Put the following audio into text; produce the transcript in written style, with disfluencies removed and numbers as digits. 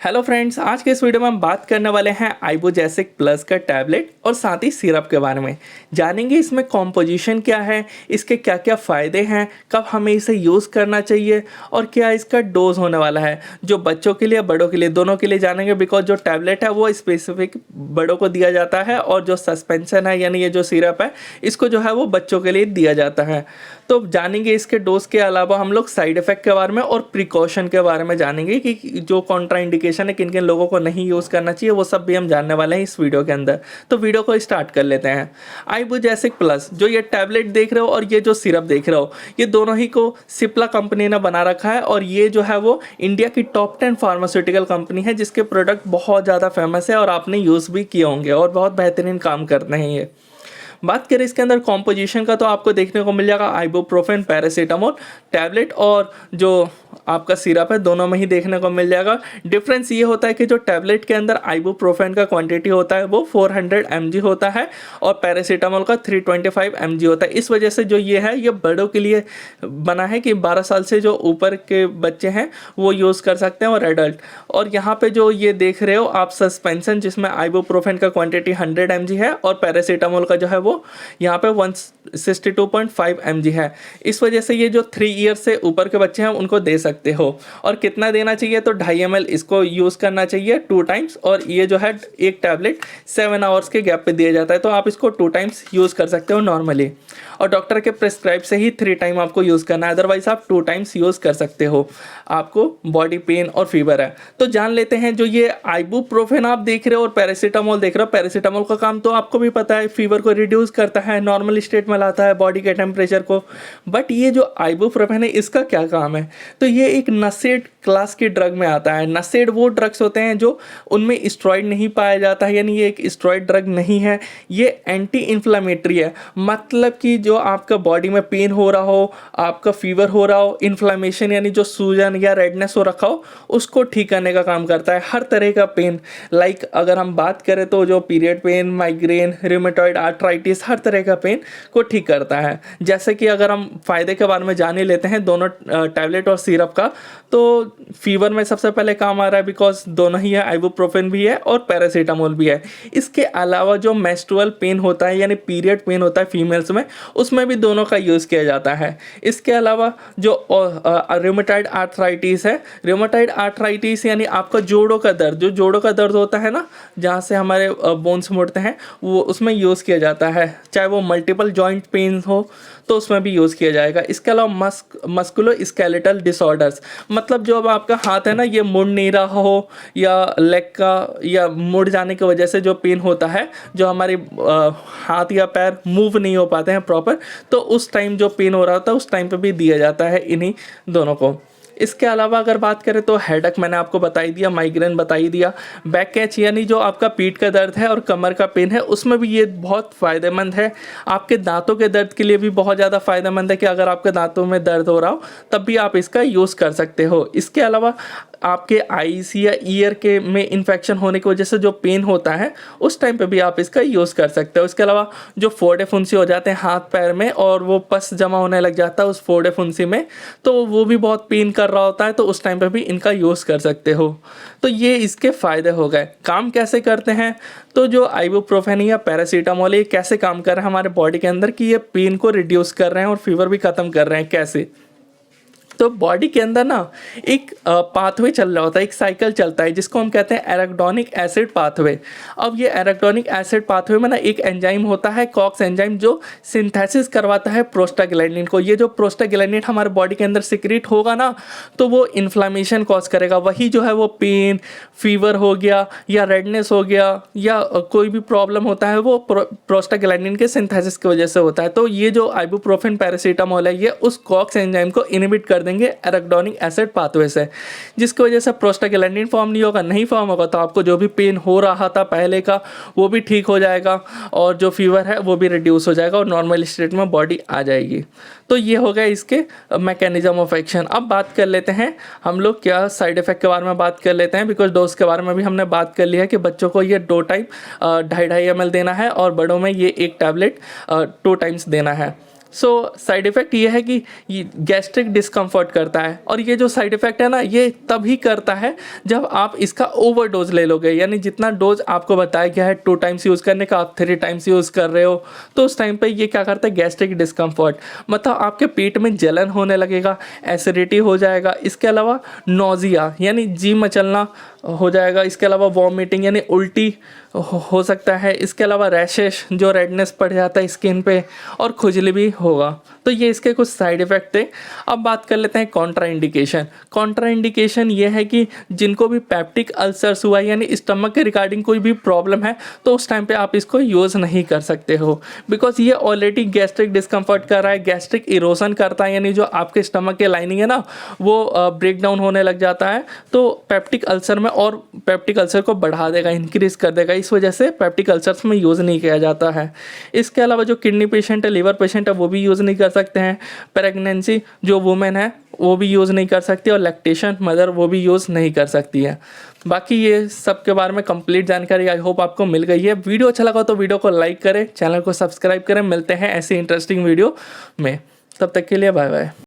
Hello friends, आज के इस वीडियो में हम बात करने वाले हैं आइबुजेसिक प्लस का टैबलेट और साथ ही सिरप के बारे में। जानेंगे इसमें कॉम्पोजिशन क्या है, इसके क्या क्या फ़ायदे हैं, कब हमें इसे यूज़ करना चाहिए और क्या इसका डोज होने वाला है, जो बच्चों के लिए बड़ों के लिए दोनों के लिए जानेंगे। बिकॉज जो टैबलेट है वो स्पेसिफिक बड़ों को दिया जाता है और जो सस्पेंशन है यानी ये जो सिरप है इसको जो है वो बच्चों के लिए दिया जाता है। तो जानेंगे इसके डोज के अलावा हम लोग साइड इफ़ेक्ट के बारे में और प्रिकॉशन के बारे में जानेंगे कि जो कॉन्ट्राइंडिकेशन है किन किन लोगों को नहीं यूज़ करना चाहिए वो सब भी हम जानने वाले हैं इस वीडियो के अंदर। तो वीडियो को स्टार्ट कर लेते हैं। आइबुजेसिक प्लस जो ये टैबलेट देख रहे हो और ये जो सिरप देख रहे हो, ये दोनों ही को सिप्ला कंपनी ने बना रखा है और ये जो है वो इंडिया की टॉप 10 फार्मास्यूटिकल कंपनी है जिसके प्रोडक्ट बहुत ज़्यादा फेमस है और आपने यूज़ भी किए होंगे और बहुत बेहतरीन काम करते हैं ये। बात करें इसके अंदर कॉम्पोजिशन का तो आपको देखने को मिल जाएगा आइबुप्रोफेन पैरासीटामोल टैबलेट और जो आपका सिरप है दोनों में ही देखने को मिल जाएगा। डिफरेंस ये होता है कि जो टैबलेट के अंदर आइबुप्रोफेन का क्वांटिटी होता है वो 400 mg होता है और पैरासीटामोल का 325 mg होता है। इस वजह से जो ये है ये बड़ों के लिए बना है कि 12 साल से जो ऊपर के बच्चे हैं वो यूज़ कर सकते हैं और एडल्ट। और यहाँ पे जो ये देख रहे हो आप सस्पेंशन जिसमें आइबुप्रोफेन का क्वांटिटी 100 mg है और पैरासीटामोल का जो है वो यहाँ पे 162.5 mg है। इस वजह से ये जो 3 ईयर्स से ऊपर के बच्चे हैं उनको दे सकते हो। और कितना देना चाहिए तो 2.5 ml इसको यूज़ करना चाहिए 2 टाइम्स और ये जो है एक टैबलेट 7 आवर्स के गैप पे दिया जाता है तो आप इसको 2 टाइम्स यूज़ कर सकते हो नॉर्मली। और डॉक्टर के प्रिस्क्राइब से ही 3 टाइम आपको यूज़ करना है, अदरवाइज आप 2 टाइम्स यूज़ कर सकते हो। आपको बॉडी पेन और फीवर है तो जान लेते हैं। जो ये आइबुप्रोफेन आप देख रहे हो और पैरासीटामोल देख रहे हो, पैरासीटामोल का काम तो आपको भी पता है, फीवर को रिड्यूस करता है, नॉर्मल स्टेट में लाता है बॉडी के टेम्परेचर को। बट ये जो आइबुप्रोफेन है इसका क्या काम है, तो ये एक नसेड क्लास के ड्रग में आता है। नसेड वो ड्रग्स होते हैं जो उनमें स्टेरॉइड नहीं पाया जाता है, यानी ये एक स्टेरॉइड ड्रग नहीं है, ये एंटी इन्फ्लामेटरी है। मतलब कि जो आपका बॉडी में पेन हो रहा हो, आपका फीवर हो रहा हो, इन्फ्लामेशन यानी जो सूजन या रेडनेस हो रखा हो उसको ठीक करने का काम करता है। हर तरह का पेन, लाइक अगर हम बात करें तो जो period pain, migraine, rheumatoid arthritis, हर तरह का पेन को ठीक करता है। जैसे कि अगर हम फायदे के बारे में जान ही लेते हैं दोनों टैबलेट और सिरप का, तो फीवर में सबसे पहले काम आ रहा है बिकॉज दोनों ही है, आइबुप्रोफेन भी है और पैरासीटामोल भी है। इसके अलावा जो मेंस्ट्रुअल पेन होता है यानी पीरियड पेन होता है फीमेल्स में, उसमें भी दोनों का यूज़ किया जाता है। इसके अलावा जो रूमेटॉइड आर्थराइटिस है, रूमेटॉइड आर्थराइटिस यानी आपका जोड़ों का दर्द, जो जोड़ों का दर्द होता है ना, जहाँ से हमारे बोन्स मुड़ते हैं, वो उसमें यूज़ किया जाता है। चाहे वो मल्टीपल जॉइंट पेन हो तो उसमें भी यूज़ किया जाएगा। इसके अलावा मस्कुलो स्केलेटल डिसऑर्डर्स, मतलब जो अब आपका हाथ है ना ये मुड़ नहीं रहा हो या लेग का या मुड़ जाने की वजह से जो पेन होता है, जो हमारे हाथ या पैर मूव नहीं हो पाते हैं प्रॉपर, तो उस टाइम जो पेन हो रहा होता है उस टाइम पे भी दिया जाता है इन्हीं दोनों को। इसके अलावा अगर बात करें तो हेडेक मैंने आपको बता ही दिया, माइग्रेन बता ही दिया, बैक कैच यानी जो आपका पीठ का दर्द है और कमर का पेन है उसमें भी ये बहुत फ़ायदेमंद है। आपके दांतों के दर्द के लिए भी बहुत ज़्यादा फ़ायदेमंद है कि अगर आपके दांतों में दर्द हो रहा हो तब भी आप इसका यूज़ कर सकते हो। इसके अलावा आपके आईज या ईयर के में इन्फेक्शन होने की वजह से जो पेन होता है उस टाइम पे भी आप इसका यूज़ कर सकते हो। इसके अलावा जो फोड़े फुंसी हो जाते हैं हाथ पैर में और वो पस जमा होने लग जाता है उस फोड़े फुंसी में, तो वो भी बहुत पेन कर रहा होता है, तो उस टाइम पे भी इनका यूज़ कर सकते हो। तो ये इसके फ़ायदे हो गए। काम कैसे करते हैं, तो जो आइबुप्रोफेन या पैरासीटामोल ये कैसे काम कर रहे हैं हमारे बॉडी के अंदर कि ये पेन को रिड्यूस कर रहे हैं और फीवर भी ख़त्म कर रहे हैं। कैसे, तो बॉडी के अंदर ना एक पाथवे चल रहा होता है, एक साइकिल चलता है जिसको हम कहते हैं एराकिडोनिक एसिड पाथवे। अब ये एराकिडोनिक एसिड पाथवे में ना एक एंजाइम होता है कॉक्स एंजाइम जो सिंथेसिस करवाता है प्रोस्टाग्लैंडिन को। ये जो प्रोस्टाग्लैंडिन हमारे बॉडी के अंदर सिक्रीट होगा ना तो वो इन्फ्लामेशन कॉज करेगा। वही जो है वो पेन, फीवर हो गया या रेडनेस हो गया या कोई भी प्रॉब्लम होता है वो प्रोस्टाग्लैंडिन के सिंथेसिस की वजह से होता है। तो ये जो आइबुप्रोफेन पैरासीटामोल है ये उस कॉक्स एंजाइम को इनहिबिट कर देंगे एराकिडोनिक एसिड पाथवे से, जिसकी वजह से प्रोस्टाग्लैंडिन फॉर्म नहीं होगा। नहीं फॉर्म होगा तो आपको जो भी पेन हो रहा था पहले का वो भी ठीक हो जाएगा और जो फीवर है वो भी रिड्यूस हो जाएगा और नॉर्मल स्टेट में बॉडी आ जाएगी। तो ये हो गया इसके मैकेनिज्म ऑफ एक्शन। अब बात कर लेते हैं हम लोग क्या साइड इफेक्ट के बारे में बात कर लेते हैं, बिकॉज डोज के बारे में भी हमने बात कर लिया है कि बच्चों को ये 2 टाइम 2.5 ml देना है और बड़ों में ये एक टैबलेट 2 टाइम्स देना है। सो साइड इफ़ेक्ट ये है कि ये गैस्ट्रिक डिस्कम्फर्ट करता है, और ये जो साइड इफ़ेक्ट है ना, ये तभी करता है जब आप इसका ओवरडोज ले लोगे, यानी जितना डोज आपको बताया गया है 2 टाइम्स यूज़ करने का, आप 3 टाइम्स यूज़ कर रहे हो, तो उस टाइम पे ये क्या करता है, गैस्ट्रिक डिस्कम्फर्ट, मतलब आपके पेट में जलन होने लगेगा, एसिडिटी हो जाएगा, इसके अलावा नोज़िया यानी जी मचलना हो जाएगा, इसके अलावा वॉमिटिंग यानी उल्टी हो सकता है, इसके अलावा रैशेस जो रेडनेस पड़ जाता है स्किन पे, और खुजली भी होगा। तो ये इसके कुछ साइड इफ़ेक्ट थे। अब बात कर लेते हैं कॉन्ट्रा इंडिकेशन। कॉन्ट्रा इंडिकेशन ये है कि जिनको भी पेप्टिक अल्सर्स हुआ यानी स्टमक के रिगार्डिंग कोई भी प्रॉब्लम है, तो उस टाइम पे आप इसको यूज़ नहीं कर सकते हो, बिकॉज ये ऑलरेडी गैस्ट्रिक डिस्कम्फर्ट कर रहा है, गैस्ट्रिक इरोसन करता है, यानी जो आपके स्टमक के लाइनिंग है ना, वो ब्रेक डाउन होने लग जाता है, तो पेप्टिक अल्सर में और पेप्टिक अल्सर को बढ़ा देगा, इंक्रीज कर देगा, इस वजह से पेप्टिक अल्सर्स में यूज़ नहीं किया जाता है। इसके अलावा जो किडनी पेशेंट है, लीवर पेशेंट है, वो भी यूज़ नहीं कर सकते हैं। प्रेगनेंसी जो वुमेन है वो भी यूज़ नहीं कर सकती, और लैक्टेशन मदर वो भी यूज़ नहीं कर सकती है। बाकी ये सब के बारे में कंप्लीट जानकारी आई होप आपको मिल गई है। वीडियो अच्छा लगा तो वीडियो को लाइक करें, चैनल को सब्सक्राइब करें। मिलते हैं ऐसी इंटरेस्टिंग वीडियो में, तब तक के लिए बाय बाय।